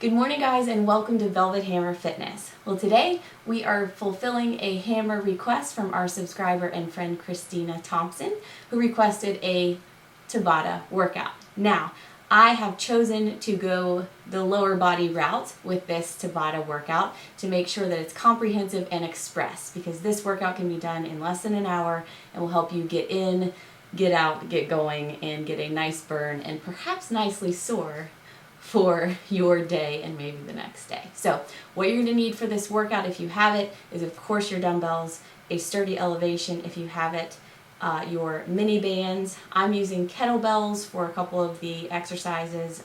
Good morning guys and welcome to Velvet Hammer Fitness. Well, today we are fulfilling a hammer request from our subscriber and friend Kristina Thompson, who requested a Tabata workout. Now, I have chosen to go the lower body route with this Tabata workout to make sure that it's comprehensive and express, because this workout can be done in less than an hour and will help you get in, get out, get going, and get a nice burn and perhaps nicely sore for your day and maybe the next day. So what you're going to need for this workout, if you have it, is of course your dumbbells, a sturdy elevation if you have it, your mini bands. I'm using kettlebells for a couple of the exercises.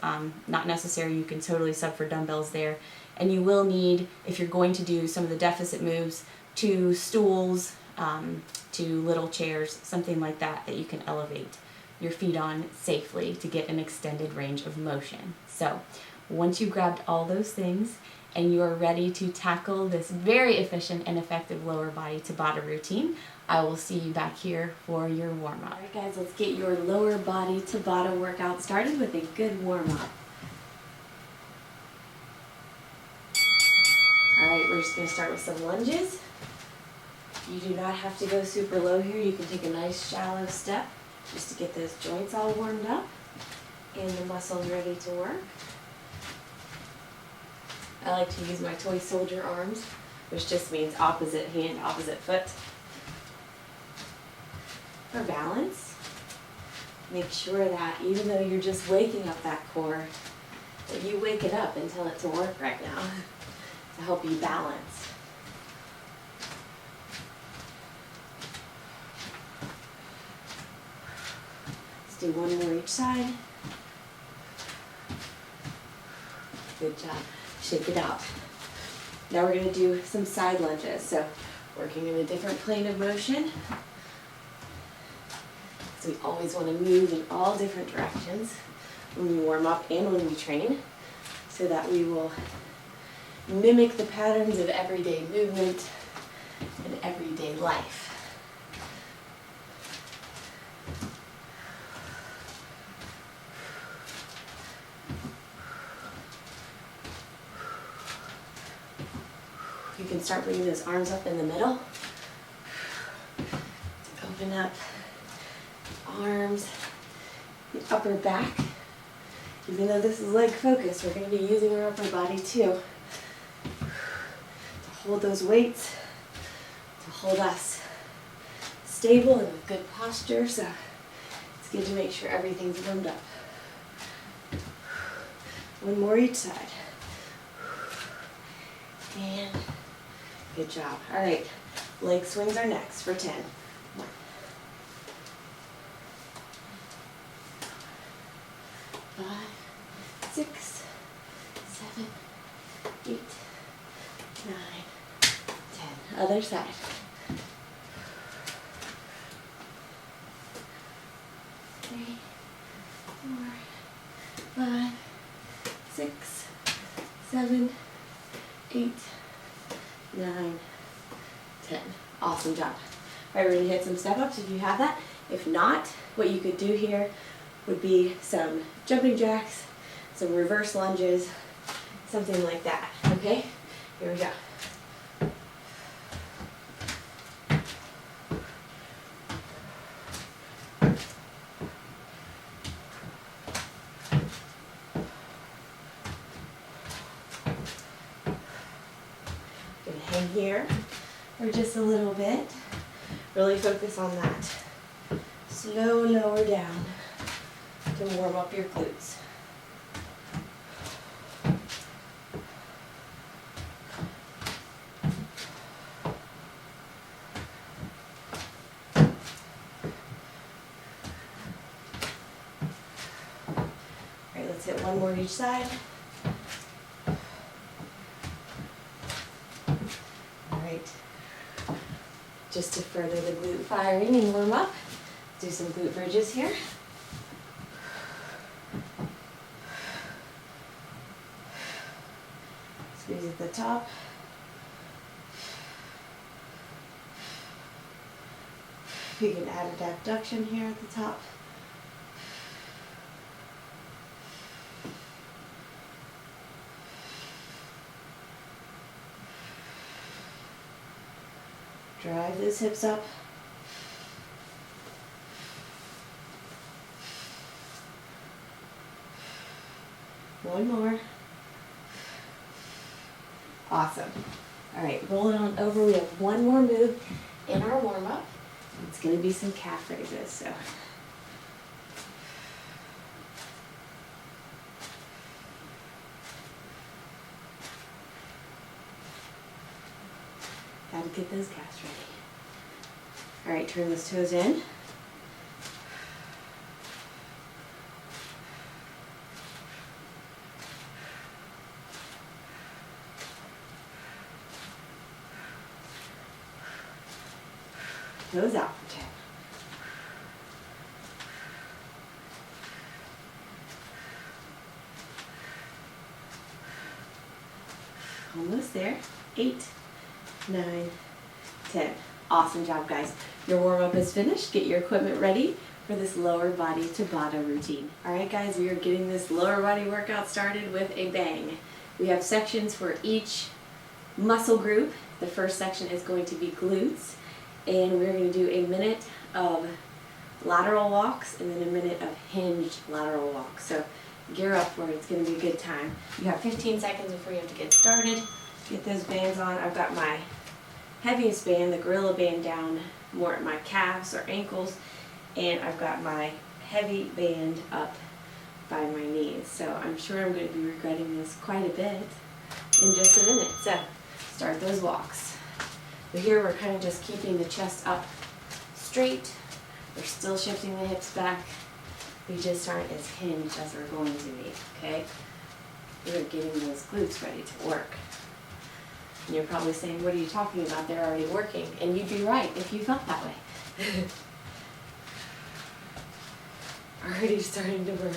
Not necessary, you can totally sub for dumbbells there. And you will need, if you're going to do some of the deficit moves, 2 stools, 2 little chairs, something like that that you can elevate your feet on safely to get an extended range of motion. So once you've grabbed all those things and you are ready to tackle this very efficient and effective lower body Tabata routine, I will see you back here for your warm-up. Alright guys, let's get your lower body Tabata workout started with a good warm-up. Alright, we're just going to start with some lunges. You do not have to go super low here. You can take a nice shallow step just to get those joints all warmed up and the muscles ready to work. I like to use my toy soldier arms, which just means opposite hand, opposite foot. For balance, make sure that even though you're just waking up that core, that you wake it up and tell it to work right now to help you balance. Do one more each side. Good job. Shake it out. Now we're going to do some side lunges. So working in a different plane of motion. So we always want to move in all different directions when we warm up and when we train, so that we will mimic the patterns of everyday movement and everyday life. You can start bringing those arms up in the middle. Open up arms, the upper back. Even though this is leg focused, we're going to be using our upper body too to hold those weights, to hold us stable and with good posture. So it's good to make sure everything's warmed up. One more each side. And good job. All right, leg swings are next for 10. 1, 5, 6, 7, 8, 9, 10. Other side. 3, 4, 5, 6, 7, 8, 9, 10. Awesome job. All right, we're going to hit some step ups if you have that. If not, what you could do here would be some jumping jacks, some reverse lunges, something like that. Okay? Here we go. Hang here for just a little bit. Really focus on that slow lower down to warm up your glutes. All right, let's hit one more each side. Just to further the glute firing and warm up, do some glute bridges here. Squeeze at the top. You can add an abduction here at the top. Drive those hips up. One more. Awesome. All right, roll it on over. We have one more move in our warm-up. It's going to be some calf raises, so. Gotta get those calves ready. All right, turn those toes in. Toes out for 10. Almost there. 8, 9, 10. Awesome job, guys. Your warm-up is finished. Get your equipment ready for this lower body Tabata routine. All right, guys, we are getting this lower body workout started with a bang. We have sections for each muscle group. The first section is going to be glutes, and we're going to do a minute of lateral walks and then a minute of hinged lateral walks. So gear up for it. It's going to be a good time. You have 15 seconds before you have to get started. Get those bands on. I've got my heaviest band, the gorilla band, down more at my calves or ankles, and I've got my heavy band up by my knees. So I'm sure I'm going to be regretting this quite a bit in just a minute. So start those walks. But here we're kind of just keeping the chest up straight. We're still shifting the hips back. We just aren't as hinged as we're going to be, okay? We're getting those glutes ready to work. And you're probably saying, what are you talking about? They're already working. And you'd be right if you felt that way. Already starting to burn.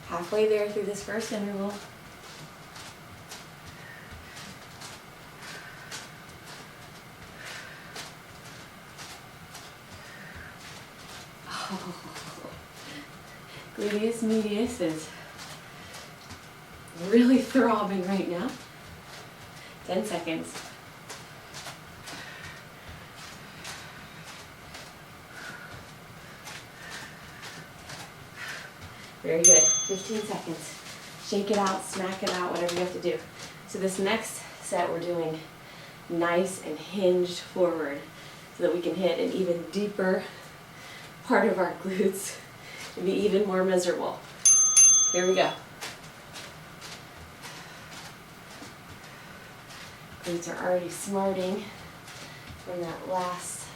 Halfway there through this first interval. Oh. Gluteus medius is really throbbing right now. 10 seconds. Very good. 15 seconds. Shake it out, smack it out, whatever you have to do. So this next set we're doing nice and hinged forward so that we can hit an even deeper part of our glutes and be even more miserable. Here we go. Glutes are already smarting from that last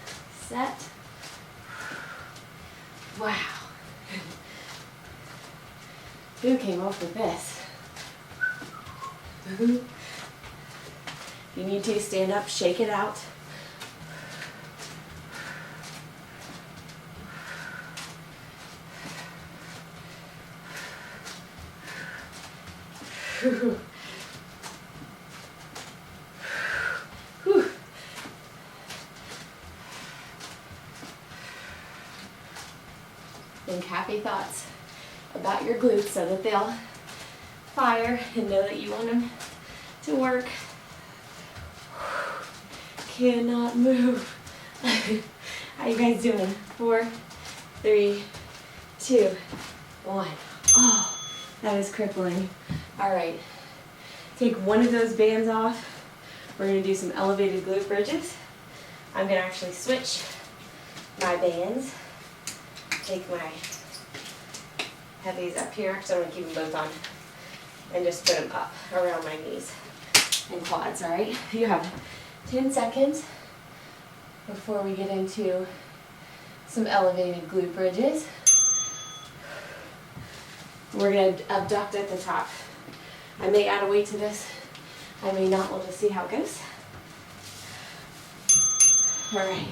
set. Wow. Who came up with this? If you need to, stand up, shake it out. Think happy thoughts about your glutes so that they'll fire and know that you want them to work. Cannot move. How you guys doing? 4, 3, 2, 1. Oh, that is crippling. All right, take one of those bands off. We're gonna do some elevated glute bridges. I'm gonna actually switch my bands. Take my heavies up here, because I'm going to keep them both on, and just put them up around my knees and quads, all right? You have 10 seconds before we get into some elevated glute bridges. We're going to abduct at the top. I may add a weight to this. I may not. We'll just see how it goes. All right,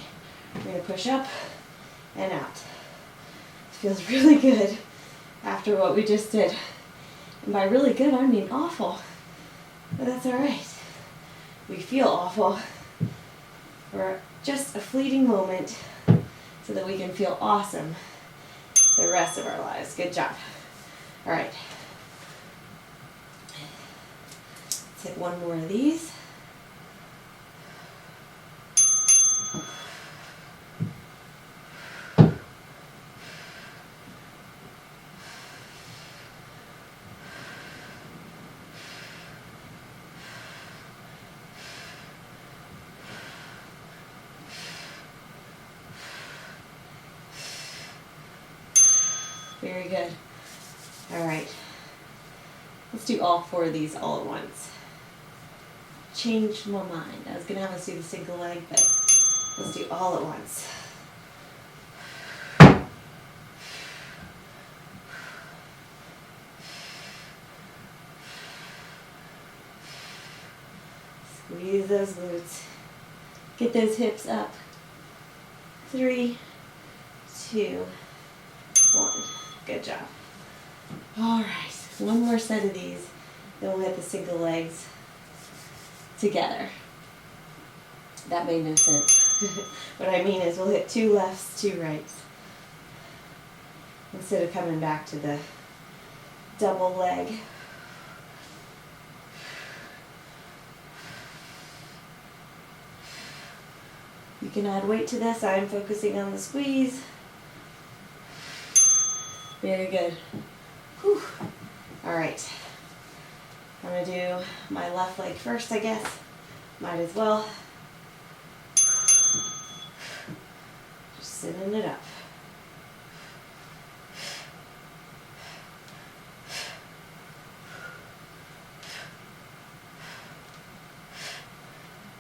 we're going to push up and out. It feels really good after what we just did. And by really good, I mean awful. But that's all right. We feel awful for just a fleeting moment so that we can feel awesome the rest of our lives. Good job. All right. Let's hit one more of these. Very good. All right. Let's do all 4 of these all at once. Changed my mind. I was going to have us do the single leg, but let's do all at once. Squeeze those glutes. Get those hips up. 3, 2, 1. Good job. All right. One more set of these, then we'll hit the single legs together. That made no sense. What I mean is we'll hit 2 lefts, 2 rights. Instead of coming back to the double leg. You can add weight to this. I'm focusing on the squeeze. Very good. Whew. All right. I'm going to do my left leg first, I guess. Might as well. Just sitting it up.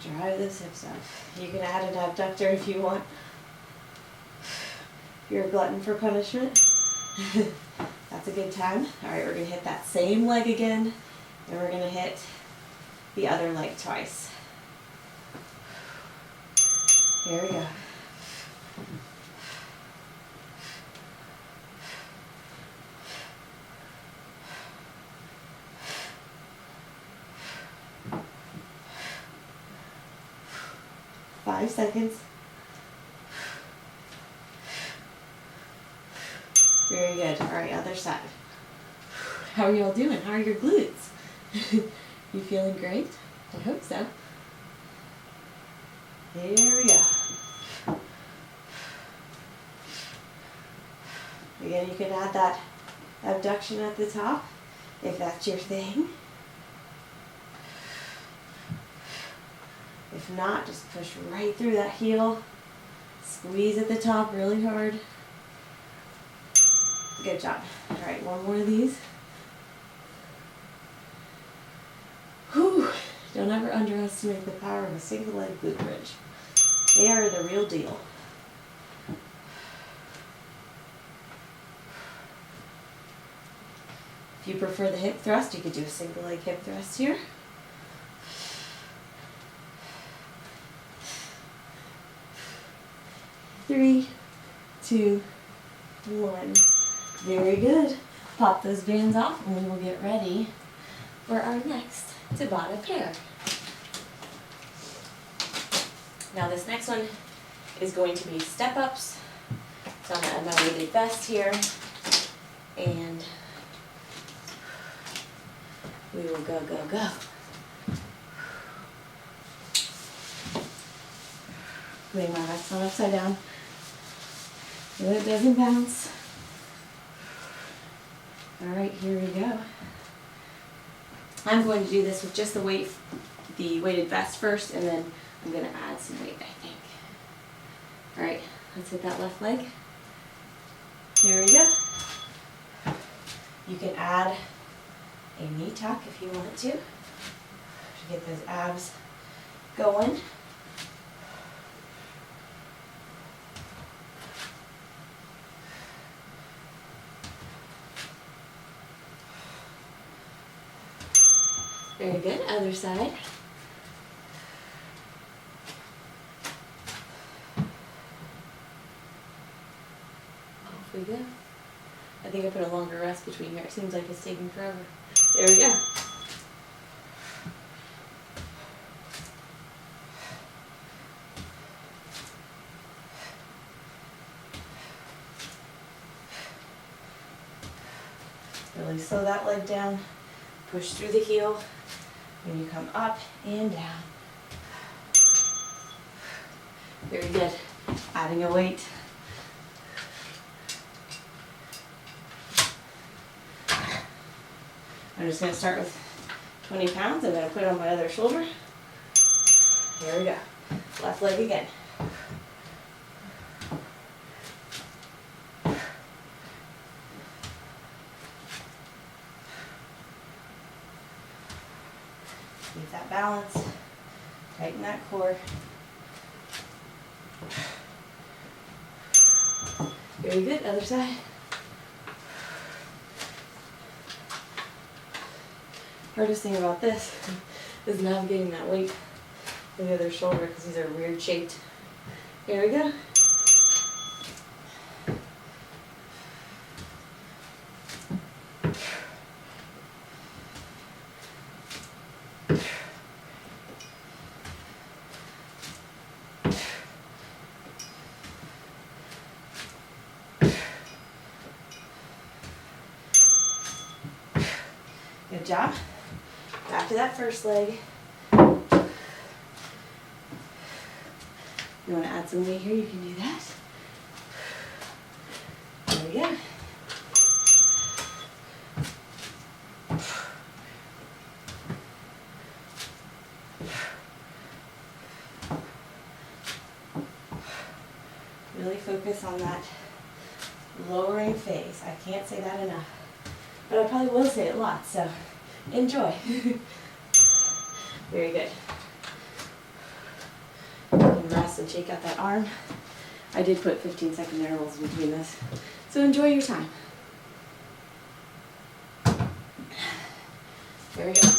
Drive those hips up. You can add an abductor if you want. If you're a glutton for punishment. That's a good time. All right, we're going to hit that same leg again, and we're going to hit the other leg twice. Here we go. Five seconds. Very good. All right, other side. How are y'all doing? How are your glutes? You feeling great? I hope so. Here we go. Again, you can add that abduction at the top if that's your thing. If not, just push right through that heel. Squeeze at the top really hard. Good job. All right, one more of these. Whew. Don't ever underestimate the power of a single leg glute bridge. They are the real deal. If you prefer the hip thrust, you could do a single leg hip thrust here. Three, 2, 1. Very good. Pop those bands off and we will get ready for our next Tabata pair. Now this next one is going to be step ups. So I'm going to add my weighted vest here and we will go, go, go. Putting my vest on upside down so that it doesn't bounce. All right, here we go. I'm going to do this with just the weighted vest first, and then I'm going to add some weight, I think. All right, let's hit that left leg. Here we go. You can add a knee tuck if you want to get those abs going. Very good. Other side. Off we go. I think I put a longer rest between here. It seems like it's taking forever. There we go. Really slow that leg down. Push through the heel. When you come up and down. Very good. Adding a weight. I'm just going to start with 20 pounds. I'm going to put it on my other shoulder. Here we go. Left leg again. Keep that balance. Tighten that core. Very good. Other side. Hardest thing about this is navigating that weight to the other shoulder because these are weird shaped. Here we go. Good job. Back to that first leg. You want to add some weight here, you can do that. There we go. Really focus on that lowering phase. I can't say that enough. But I probably will say it a lot, so enjoy. Very good. You can rest and shake out that arm. I did put 15-second intervals between this, so enjoy your time. Very good.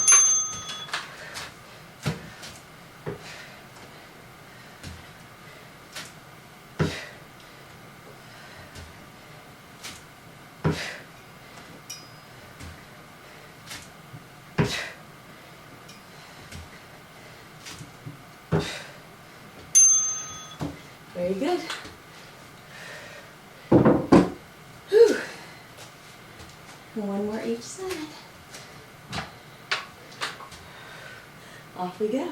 Very good. Whew. One more each side. Off we go.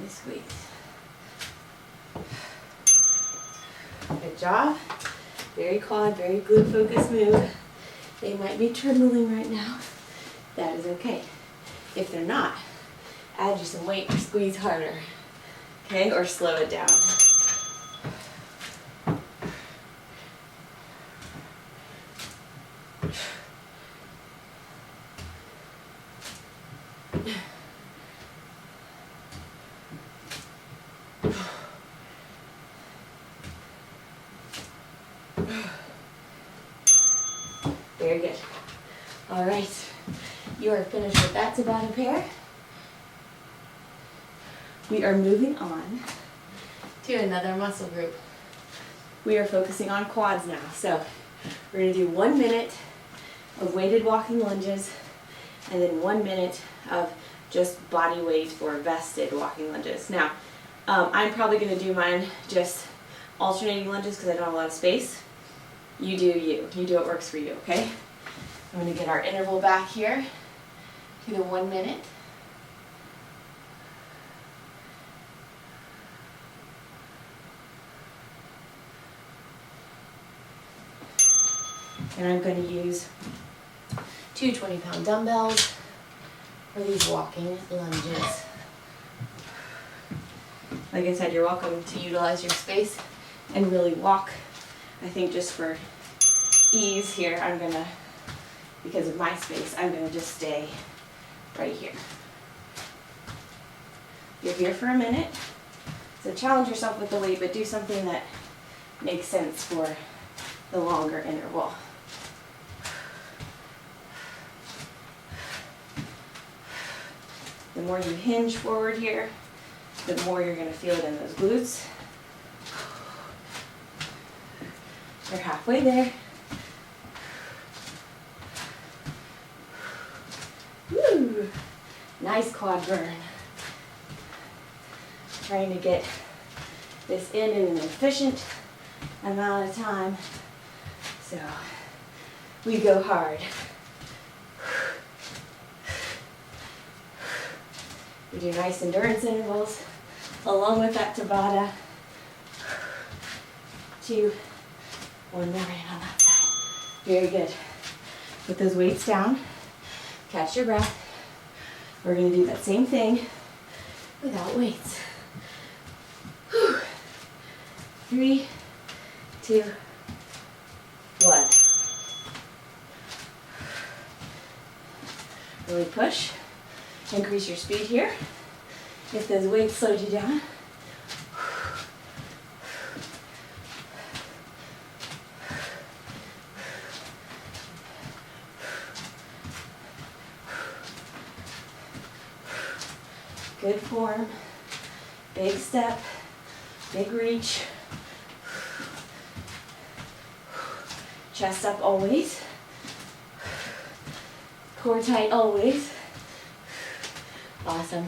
Squeeze. Good job. Very quad, very glute focused move. They might be trembling right now. That is okay. If they're not, add you some weight or squeeze harder. Okay, or slow it down. Very good. All right, you are finished with that Tabata pair. We are moving on to another muscle group. We are focusing on quads now. So we're going to do 1 minute of weighted walking lunges and then 1 minute of just body weight or vested walking lunges. Now, I'm probably going to do mine just alternating lunges because I don't have a lot of space. You do you. You do what works for you, okay? I'm going to get our interval back here to the 1 minute. And I'm going to use 2 20-pound dumbbells for these walking lunges. Like I said, you're welcome to utilize your space and really walk. I think just for ease here, I'm going to, because of my space, I'm going to just stay right here. You're here for a minute, so challenge yourself with the weight, but do something that makes sense for the longer interval. The more you hinge forward here, the more you're going to feel it in those glutes. You're halfway there. Nice quad burn. Trying to get this in an efficient amount of time. So we go hard. We do nice endurance intervals along with that Tabata. 2, 1 more in on that side. Very good. Put those weights down. Catch your breath. We're going to do that same thing without weights. 3, 2, 1. Really push. Increase your speed here. If those weights slowed you down. Good form. Big step. Big reach. Chest up always. Core tight always. Awesome.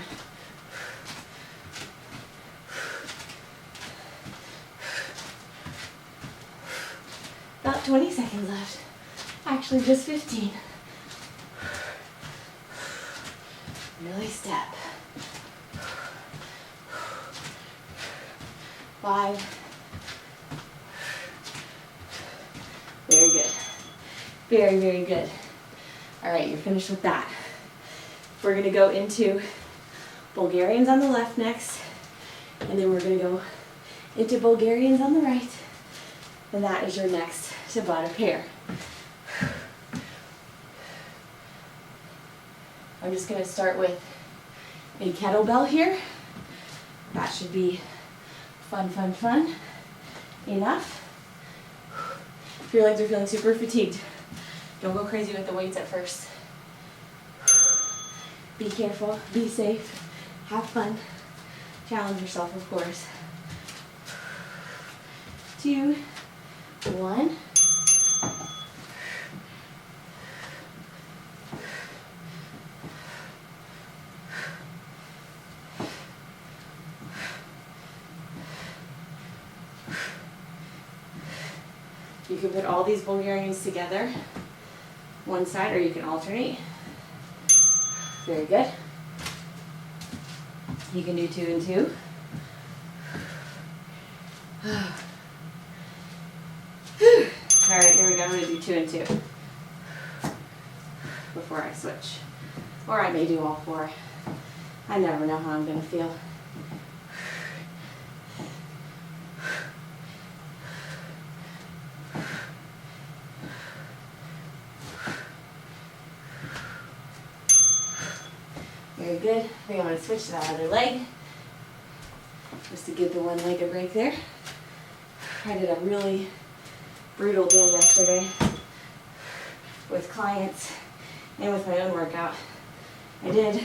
About 20 seconds left. Actually, just 15. Really step. 5. Very good. Very, very good. All right, you're finished with that. We're going to go into Bulgarians on the left next, and then we're going to go into Bulgarians on the right, and that is your next Tabata pair. I'm just going to start with a kettlebell here. That should be fun, fun, fun enough. If your legs are feeling super fatigued, don't go crazy with the weights at first. Be careful, be safe, have fun, challenge yourself, of course. 2, 1. You can put all these Bulgarians together, one side, or you can alternate. Very good. You can do 2 and 2. All right, here we go. I'm going to do 2 and 2 before I switch. Or I may do all 4. I never know how I'm going to feel. Very good. I think I'm going to switch to that other leg, just to give the one leg a break there. I did a really brutal day yesterday with clients and with my own workout. I did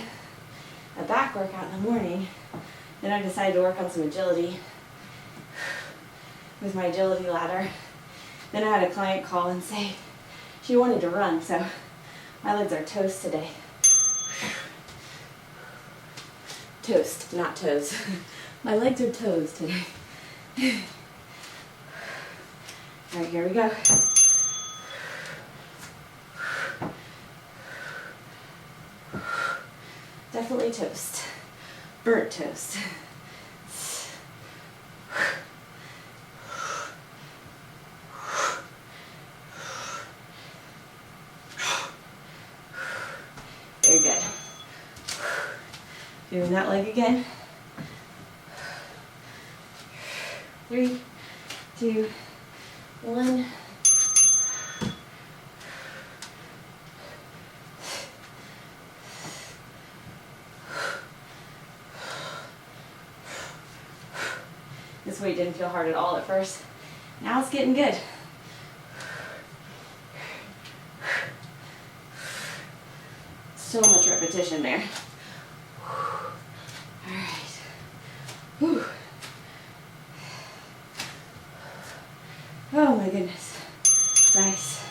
a back workout in the morning, then I decided to work on some agility with my agility ladder. Then I had a client call and say she wanted to run, so my legs are toast today. Toast, not toes. My legs are toes today. All right, here we go. Definitely toast. Burnt toast. Very good. Doing that leg again. 3, 2, 1. This weight didn't feel hard at all at first. Now it's getting good. So much repetition there. All right. Whew. Oh my goodness. Nice.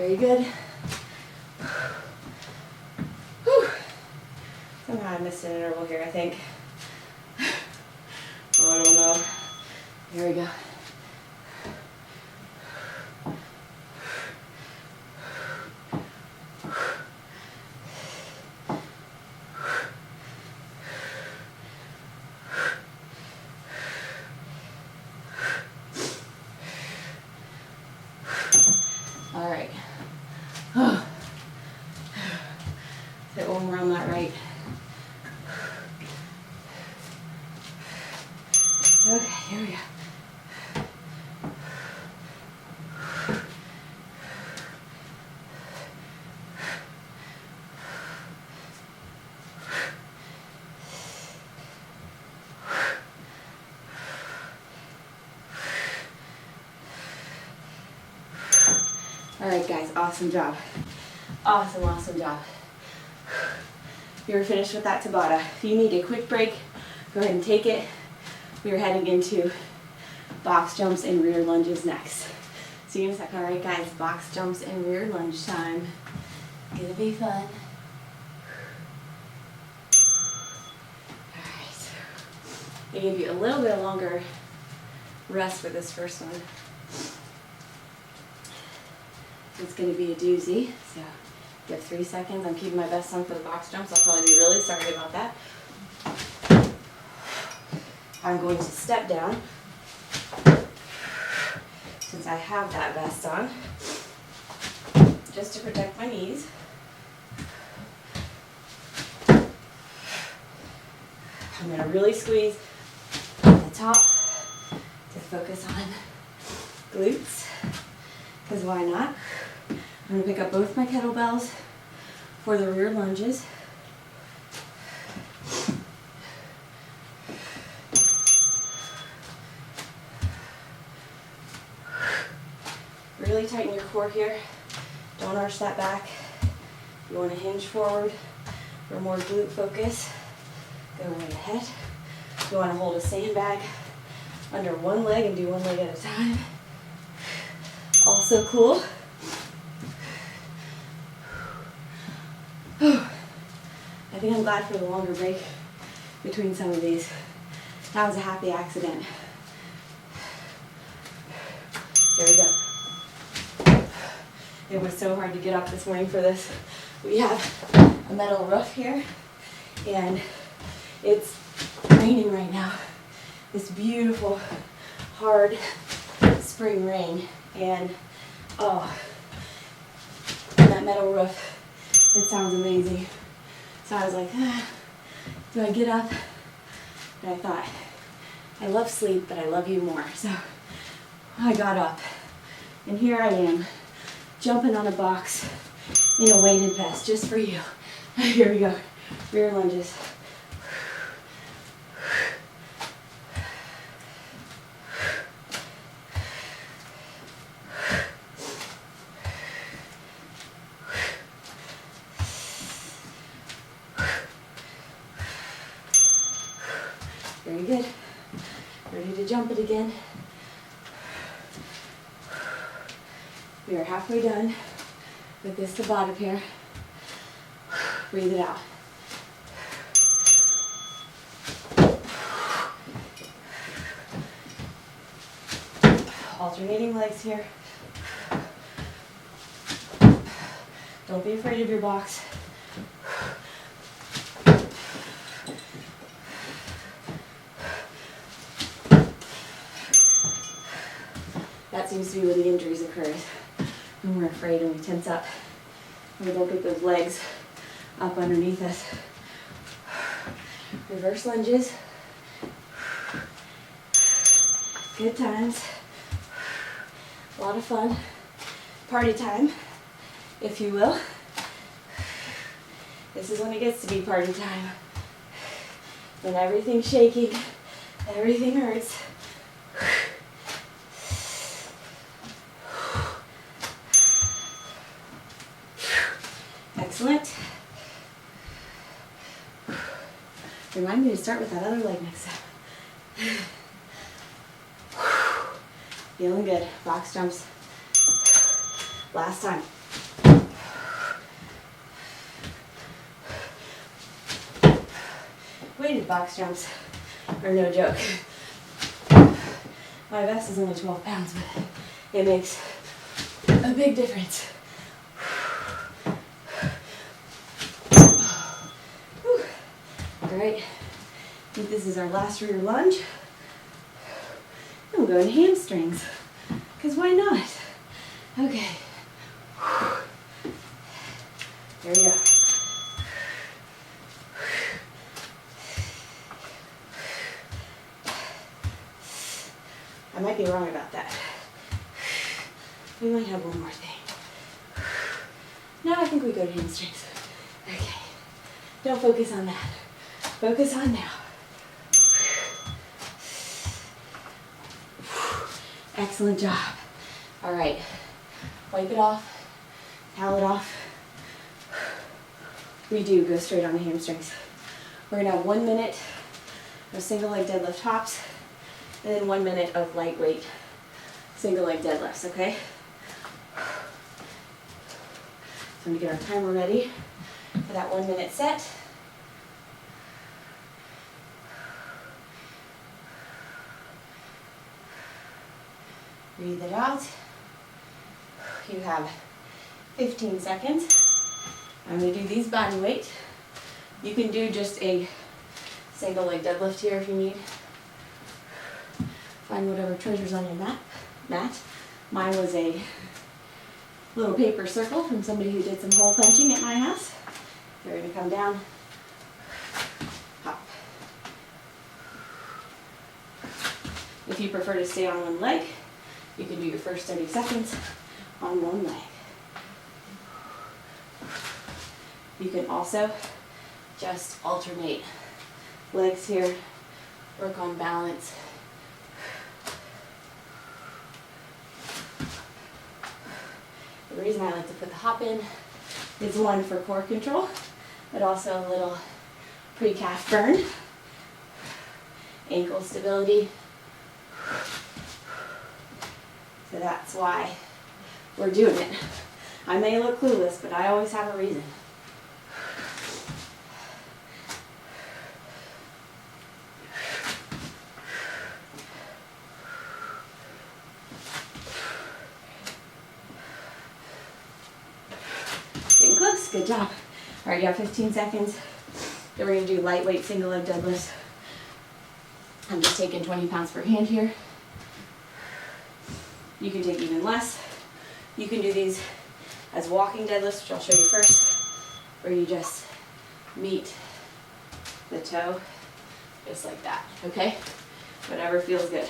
Very good. Whew. Somehow I missed an interval here, I think. Oh, I don't know. Here we go. All right. Hit one more on that right. Okay, here we go. All right, guys, awesome job. Awesome, awesome job. You're finished with that Tabata. If you need a quick break, go ahead and take it. We are heading into box jumps and rear lunges next. See you in a second. All right, guys, box jumps and rear lunge time. Gonna be fun. All right. I give you a little bit longer rest for this first one. It's going to be a doozy, so you have 3 seconds. I'm keeping my best on for the box jumps. I'll probably be really sorry about that. I'm going to step down since I have that vest on, just to protect my knees. I'm going to really squeeze at the top to focus on glutes, because why not? I'm going to pick up both my kettlebells for the rear lunges. Really tighten your core here. Don't arch that back. You want to hinge forward for more glute focus. Go right ahead. You want to hold a sandbag under one leg and do one leg at a time. Also cool. I think I'm glad for the longer break between some of these. That was a happy accident. Here we go. It was so hard to get up this morning for this. We have a metal roof here, and it's raining right now. This beautiful, hard spring rain, and that metal roof, it sounds amazing. So I was like, do I get up? And I thought, I love sleep, but I love you more. So I got up, and here I am, jumping on a box in a weighted vest, just for you. Here we go, rear lunges. Very good. Ready to jump it again. We are halfway done with this Tabata pair. Breathe it out. Alternating legs here. Don't be afraid of your box. That seems to be where the injuries occur, when we're afraid and we tense up and we don't get those legs up underneath us. Reverse lunges. Good times. A lot of fun. Party time, if you will. This is when it gets to be party time. When everything's shaking, everything hurts. Excellent. Remind me to start with that other leg next time. Feeling good. Box jumps. Last time. Weighted box jumps are no joke. My vest is only 12 pounds, but it makes a big difference. All right, I think this is our last rear lunge. And we'll go in hamstrings, because why not? Okay. There we go. I might be wrong about that. We might have one more thing. No, I think we go to hamstrings. Okay. Don't focus on that. Focus on now. Excellent job. All right. Wipe it off. Towel it off. Redo. Go straight on the hamstrings. We're going to have 1 minute of single leg deadlift hops. And then 1 minute of lightweight single leg deadlifts, okay? So I'm gonna get our timer ready for that 1 minute set. Breathe it out. You have 15 seconds. I'm gonna do these body weight. You can do just a single leg deadlift here if you need. Find whatever treasures on your mat. Mine was a little paper circle from somebody who did some hole punching at my house. You're going to come down, hop. If you prefer to stay on one leg, you can do your first 30 seconds on one leg. You can also just alternate legs here, work on balance. The reason I like to put the hop in is one for core control, but also a little pre-calf burn, ankle stability. So that's why we're doing it. I may look clueless, but I always have a reason. Getting close, good job. All right, you have 15 seconds. Then we're gonna do lightweight single leg deadlifts. I'm just taking 20 pounds per hand here. You can take even less. You can do these as walking deadlifts, which I'll show you first, where you just meet the toe, just like that, okay? Whatever feels good.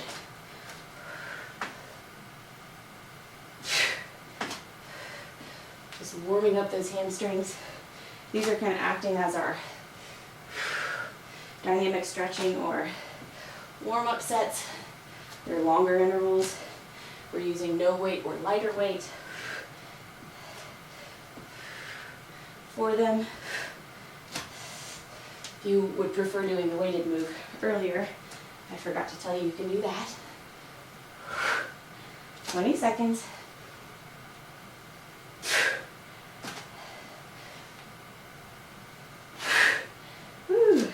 Just warming up those hamstrings. These are kind of acting as our dynamic stretching or warm-up sets. They're longer intervals. We're using no weight or lighter weight for them. If you would prefer doing the weighted move earlier, I forgot to tell you, you can do that. 20 seconds. Woo.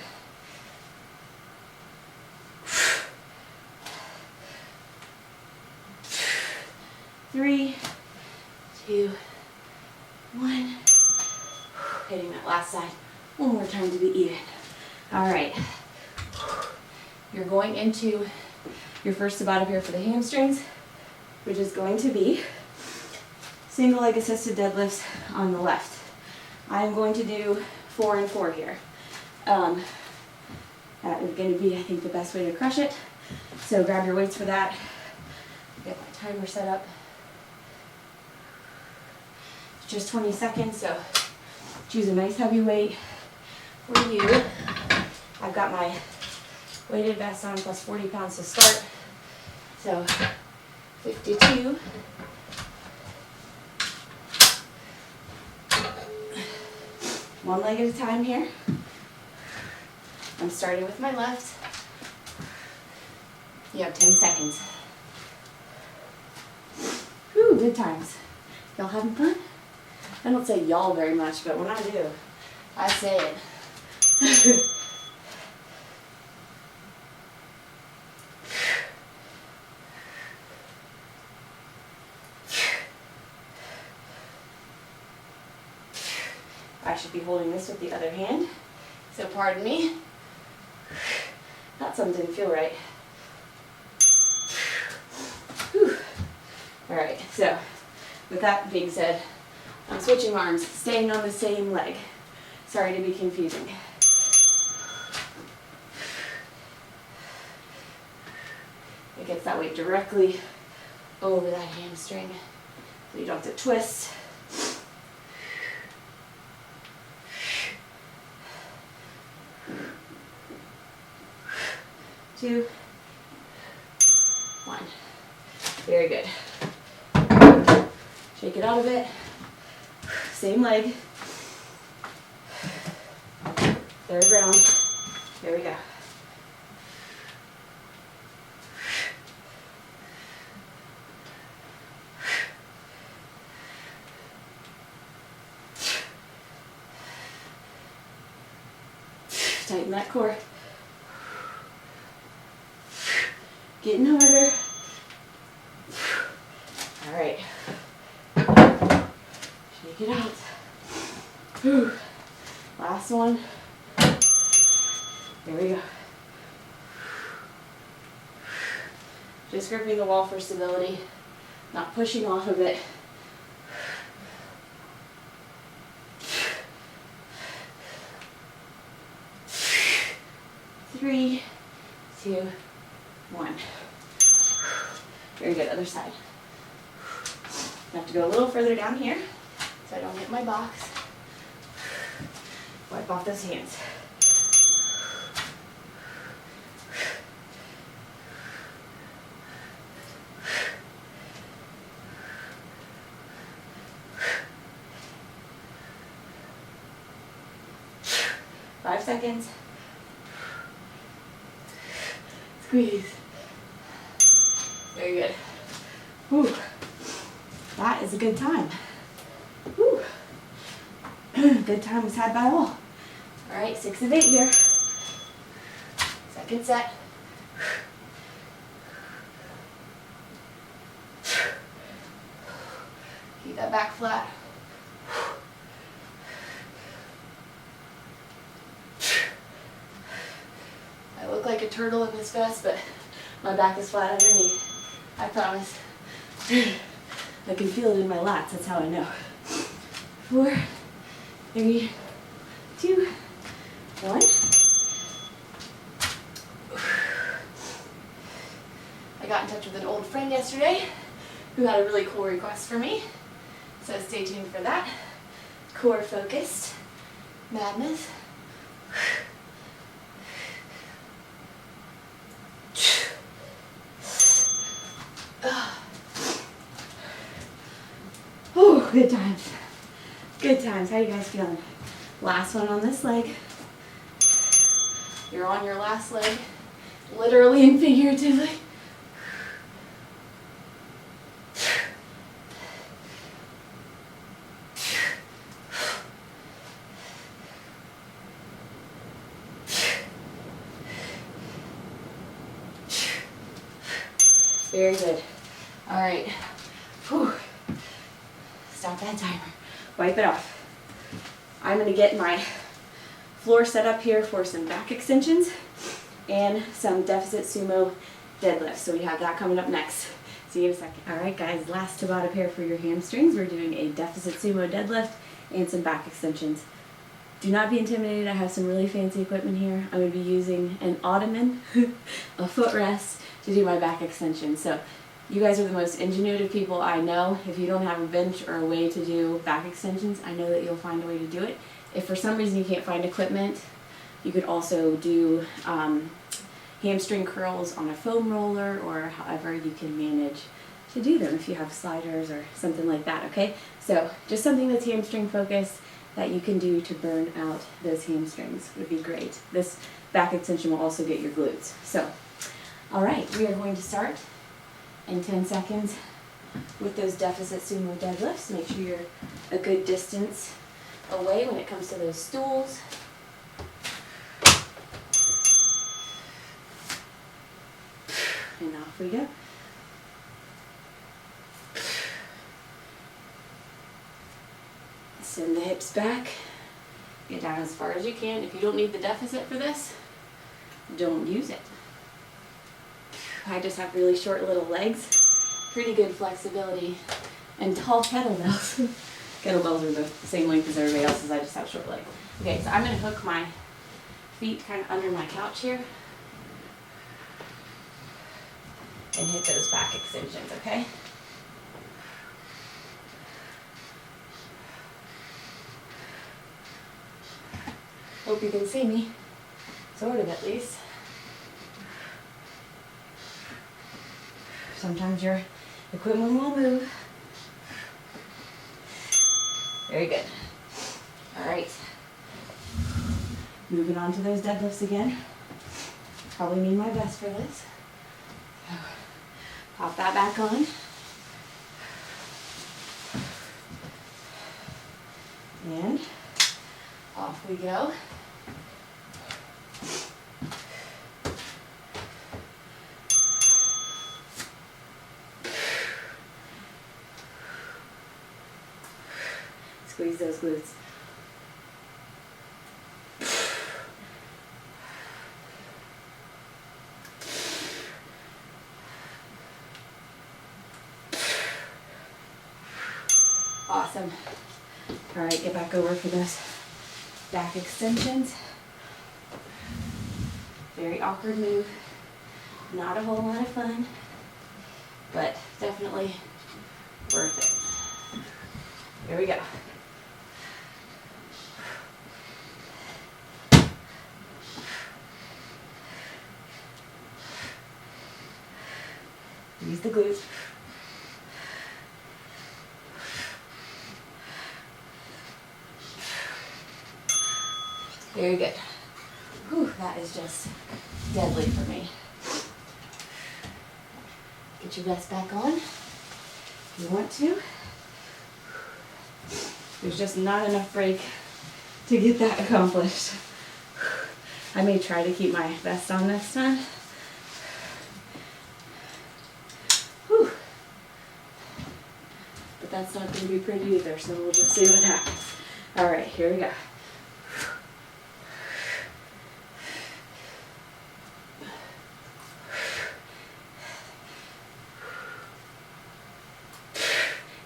3, 2, 1. Hitting that last side one more time to be even. All right. You're going into your first Tabata here for the hamstrings, which is going to be single leg assisted deadlifts on the left. I'm going to do 4 and 4 here. That is going to be, I think, the best way to crush it. So grab your weights for that. Get my timer set up. Just 20 seconds, so choose a nice heavy weight for you. I've got my weighted vest on plus 40 pounds to start. So 52. One leg at a time here. I'm starting with my left. You have 10 seconds. Whew, good times. Y'all having fun? I don't say y'all very much, but when I do, I say it. I should be holding this with the other hand, so pardon me. That something didn't feel right. Whew. All right, so with that being said, I'm switching arms, staying on the same leg. Sorry to be confusing. It gets that weight directly over that hamstring, so you don't have to twist. 2, 1. Very good. Shake it out a bit. Same leg. Third round. Here we go. Tighten that core. Getting harder. All right. Shake it out. Whew. Last one. There we go. Just gripping the wall for stability, not pushing off of it. Three, 2, 1. Very good, other side. I have to go a little further down here so I don't hit my box. Wipe off those hands. Five seconds. Squeeze. Very good. Whew. That is a good time. Whew. Good time was had by all. All right, 6 of 8 here. Second set. Keep that back flat. I look like a turtle in this vest, but my back is flat underneath. I promise. I can feel it in my lats, that's how I know. 4, 3, 2, 1. I got in touch with an old friend yesterday who had a really cool request for me. So stay tuned for that. Core focused madness. Oh, good times. Good times. How you guys feeling? Last one on this leg. You're on your last leg, literally and figuratively. Very good. All right. Whew. Stop that timer. Wipe it off. I'm going to get my floor set up here for some back extensions and some deficit sumo deadlifts. So we have that coming up next. See you in a second. All right, guys, last Tabata pair for your hamstrings. We're doing a deficit sumo deadlift and some back extensions. Do not be intimidated. I have some really fancy equipment here. I'm going to be using an ottoman, a footrest, to do my back extension. So you guys are the most ingenuitive people I know. If you don't have a bench or a way to do back extensions, I know that you'll find a way to do it. If for some reason you can't find equipment, you could also do hamstring curls on a foam roller, or however you can manage to do them if you have sliders or something like that, okay? So just something that's hamstring focused that you can do to burn out those hamstrings would be great. This back extension will also get your glutes. So, all right, we are going to start in 10 seconds with those deficit sumo deadlifts. Make sure you're a good distance away when it comes to those stools. And off we go. Send the hips back. Get down as far as you can. If you don't need the deficit for this, don't use it. I just have really short little legs, pretty good flexibility, and tall kettlebells. Kettlebells are the same length as everybody else's, I just have short legs. Okay, so I'm going to hook my feet kind of under my couch here and hit those back extensions, okay? Hope you can see me, sort of at least. Sometimes your equipment will move. Very good. All right. Moving on to those deadlifts again. Probably need my best for this. So, pop that back on. And off we go. Squeeze those glutes. Awesome. All right, get back over for those back extensions. Very awkward move. Not a whole lot of fun, but definitely worth it. Here we go. Use the glutes. Very good. Whew, that is just deadly for me. Get your vest back on if you want to. There's just not enough break to get that accomplished. I may try to keep my vest on next time. Whew. But that's not going to be pretty either, so we'll just see what happens. All right, here we go.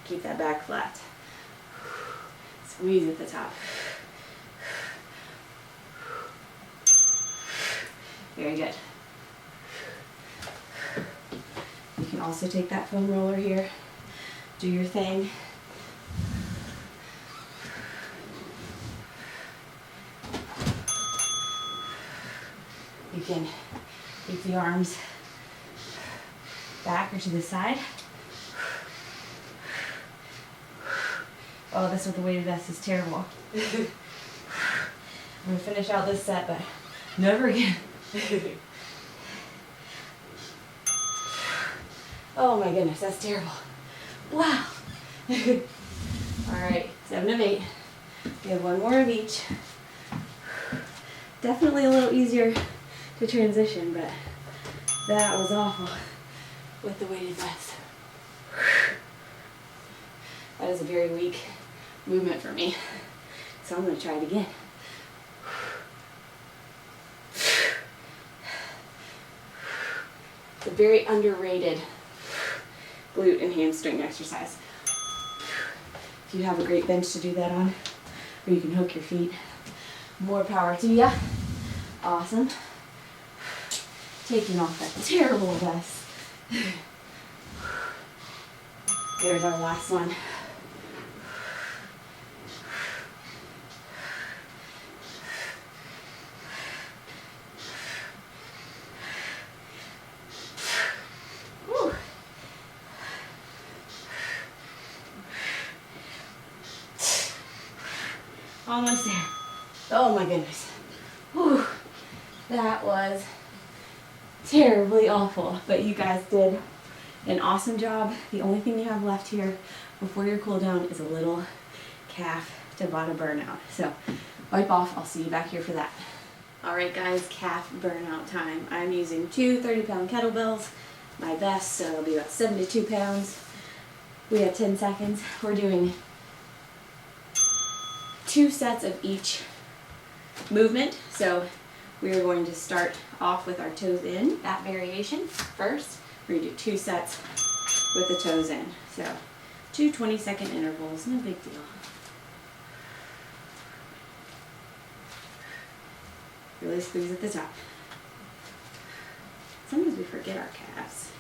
Keep that back flat. Squeeze at the top. Very good. You can also take that foam roller here. Do your thing. You can keep the arms back or to the side. Oh, this with the weighted vest is terrible. I'm going to finish out this set, but never again. Oh my goodness, that's terrible. Wow. Alright, 7 of 8. We have one more of each. Definitely a little easier to transition, but that was awful with the weighted vest. That is a very weak movement for me. So I'm going to try it again. It's a very underrated glute and hamstring exercise. If you have a great bench to do that on, or you can hook your feet, more power to ya. Awesome. Taking off that terrible vest. There's our last one. Whew. Almost there. Oh my goodness. Whew. That was terribly awful, but you guys did An awesome job. The only thing you have left here before your cool down is a little calf Tabata burnout. So wipe off, I'll see you back here for that. Alright guys, calf burnout time. I'm using two 30-pound kettlebells, my best, so it'll be about 72 pounds. We have 10 seconds. We're doing 2 sets of each movement. So we are going to start off with our toes in, that variation first. We're going to do 2 sets with the toes in. So 2 20-second intervals, no big deal. Really squeeze at the top. Sometimes we forget our calves.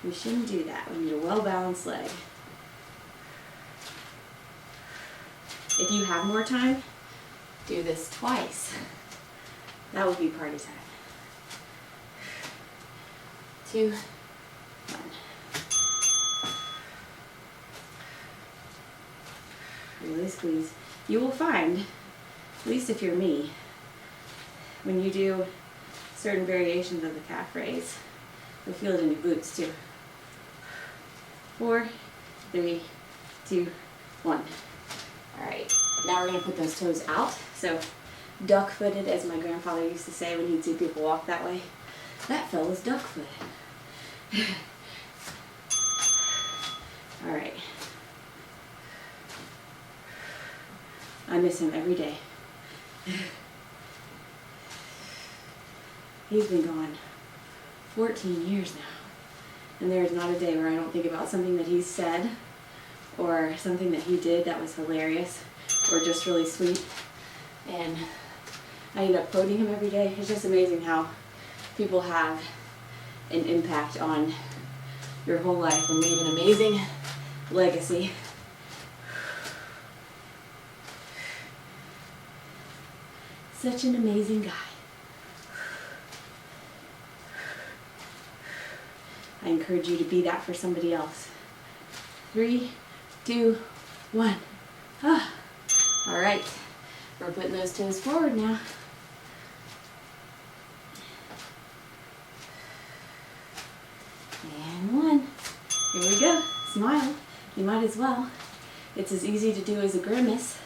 We shouldn't do that. We need a well-balanced leg. If you have more time, do this twice. That would be party time. 2, 1. Really squeeze. You will find, at least if you're me, when you do certain variations of the calf raise, you'll feel it in your glutes too. 4, 3, 2, 1. Alright, now we're going to put those toes out. So duck-footed, as my grandfather used to say when he'd see people walk that way. That fella's duck-footed. Alright. I miss him every day. He's been gone 14 years now. And there's not a day where I don't think about something that he said or something that he did that was hilarious or just really sweet. And I end up quoting him every day. It's just amazing how people have an impact on your whole life and leave an amazing legacy. Such an amazing guy. I encourage you to be that for somebody else. 3, 2, 1. Ah. All right, we're putting those toes forward now. And 1. Here we go. Smile. You might as well. It's as easy to do as a grimace.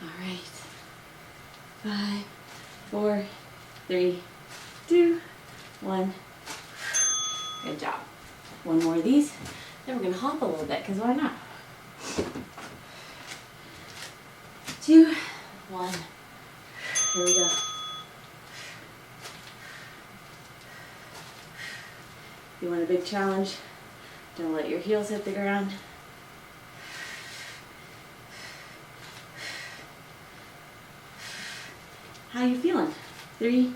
All right. 5, 4, 3, 2, 1. Good job. One more of these. Then we're going to hop a little bit, because why not? 2, 1. Here we go. If you want a big challenge, don't let your heels hit the ground. How you feeling? 3,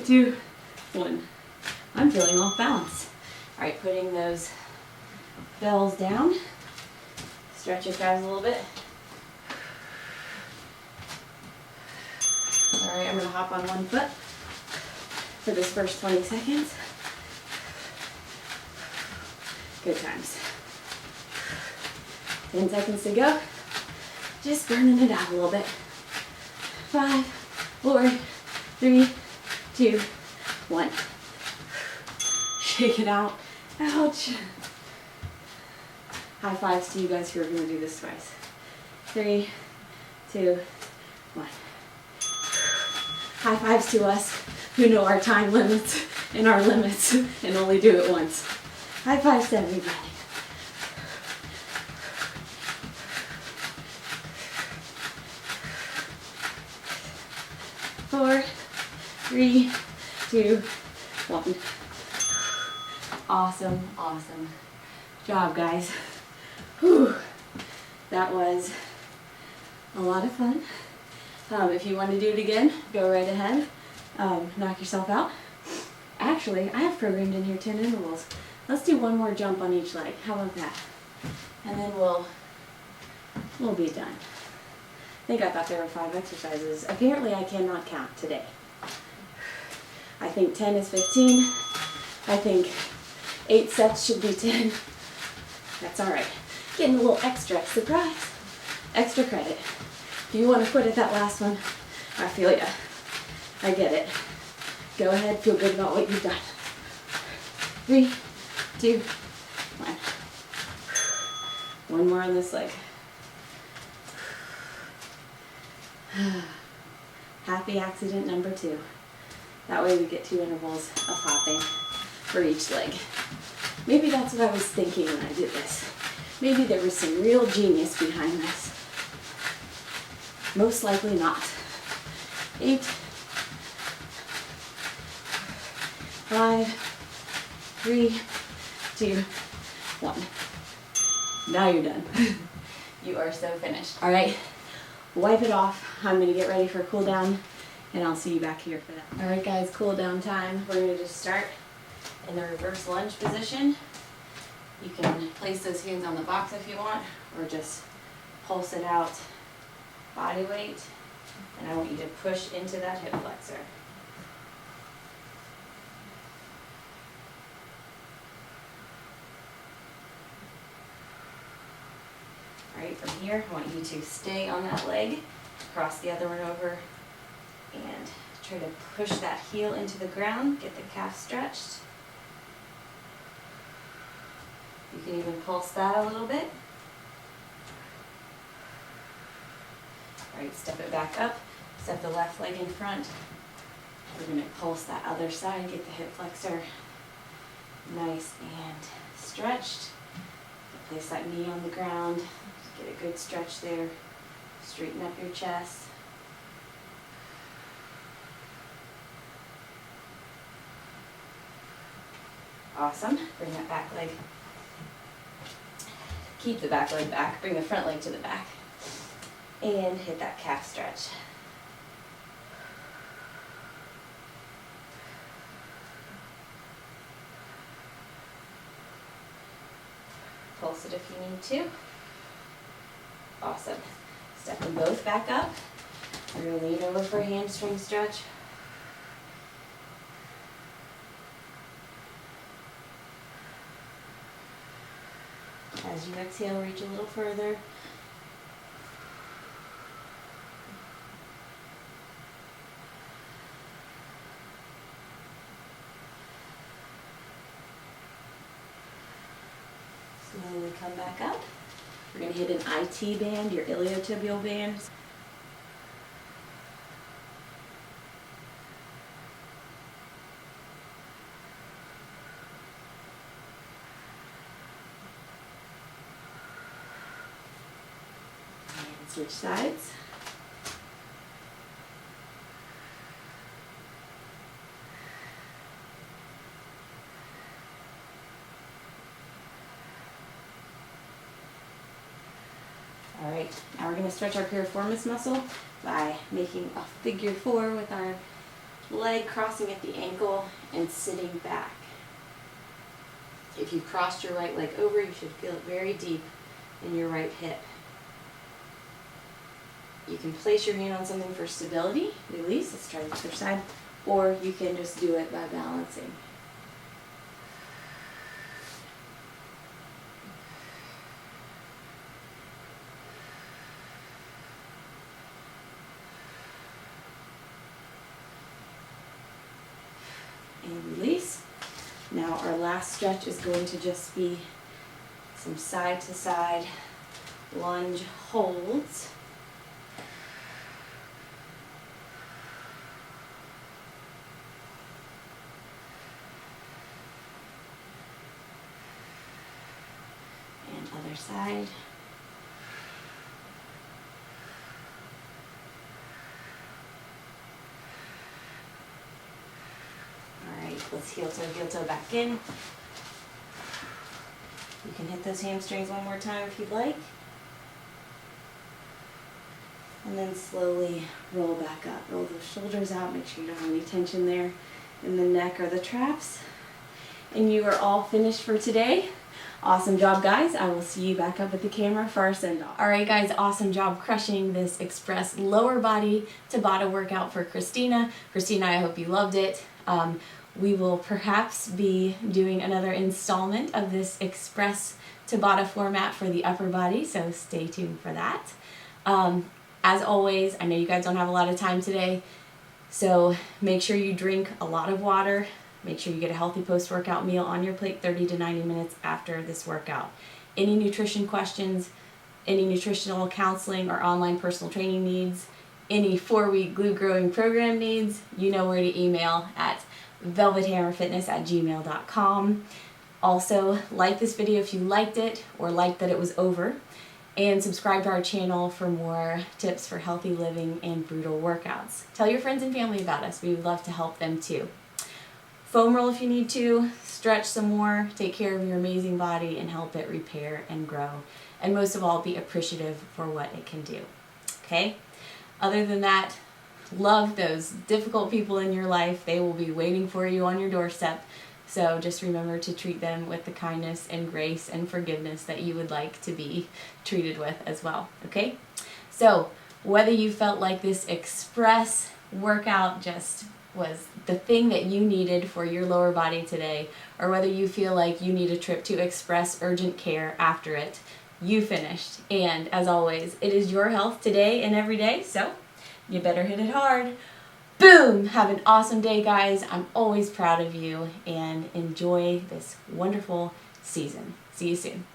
2, 1. I'm feeling off balance. All right, putting those bells down. Stretch your calves a little bit. All right, I'm gonna hop on one foot for this first 20 seconds. Good times. 10 seconds to go. Just burning it out a little bit. 5, 4, 3, 2, 1. Shake it out. Ouch. High fives to you guys who are going to do this twice. 3, 2, 1. High fives to us who know our time limits and our limits and only do it once. High fives to everybody. Four, 3, 2, 1. Awesome, awesome job, guys. Whew. That was a lot of fun. If you want to do it again, go right ahead. Knock yourself out. Actually, I have programmed in here 10 intervals. Let's do one more jump on each leg. How about that? And then we'll be done. I think I thought there were 5 exercises. Apparently I cannot count today. I think 10 is 15. I think 8 sets should be 10. That's all right. Getting a little extra surprise. Extra credit. If you want to quit at that last one, I feel ya. I get it. Go ahead, feel good about what you've done. 3, 2, 1. One more on this leg. Happy accident number 2. That way we get 2 intervals of hopping for each leg. Maybe that's what I was thinking when I did this. Maybe there was some real genius behind this. Most likely not. 8, 5, 3, 2, 1. Now you're done. You are so finished. All right, wipe it off. I'm gonna get ready for a cool down, and I'll see you back here for that. All right, guys, cool down time. We're gonna just start in the reverse lunge position. You can place those hands on the box if you want, or just pulse it out body weight. And I want you to push into that hip flexor. All right, from here, I want you to stay on that leg, cross the other one over, and try to push that heel into the ground, get the calf stretched. You can even pulse that a little bit. All right, step it back up, step the left leg in front. We're gonna pulse that other side, get the hip flexor nice and stretched. Place that knee on the ground, get a good stretch there. Straighten up your chest. Awesome, bring that back leg. Keep the back leg back, bring the front leg to the back. And hit that calf stretch. Pulse it if you need to. Awesome. Step them both back up. We're going to lean over for a hamstring stretch. As you exhale, reach a little further. Slowly come back up. We're going to hit an IT band, your iliotibial band. And switch sides. All right, now we're going to stretch our piriformis muscle by making a figure 4 with our leg crossing at the ankle and sitting back. If you crossed your right leg over, you should feel it very deep in your right hip. You can place your hand on something for stability, release, let's try the other side, or you can just do it by balancing. And release. Now our last stretch is going to just be some side to side lunge holds. And other side. Let's heel toe back in. You can hit those hamstrings one more time if you'd like. And then slowly roll back up. Roll those shoulders out, make sure you don't have any tension there in the neck or the traps. And you are all finished for today. Awesome job, guys. I will see you back up at the camera for our send-off. All right, guys, awesome job crushing this express lower body Tabata workout for Kristina. Kristina, I hope you loved it. We will perhaps be doing another installment of this express Tabata format for the upper body, so stay tuned for that. As always, I know you guys don't have a lot of time today, so make sure you drink a lot of water. Make sure you get a healthy post-workout meal on your plate 30 to 90 minutes after this workout. Any nutrition questions, any nutritional counseling or online personal training needs, any 4-week glute growing program needs, you know where to email at velvethammerfitness@gmail.com. Also, like this video if you liked it or liked that it was over, and subscribe to our channel for more tips for healthy living and brutal workouts. Tell your friends and family about us. We would love to help them too. Foam roll if you need to, stretch some more, take care of your amazing body and help it repair and grow. And most of all, be appreciative for what it can do. Okay? Other than that, love those difficult people in your life. They will be waiting for you on your doorstep. So just remember to treat them with the kindness and grace and forgiveness that you would like to be treated with as well. Okay? So whether you felt like this express workout just was the thing that you needed for your lower body today, or whether you feel like you need a trip to express urgent care after it, you finished. And as always, it is your health today and every day, so you better hit it hard. Boom! Have an awesome day, guys. I'm always proud of you, and enjoy this wonderful season. See you soon.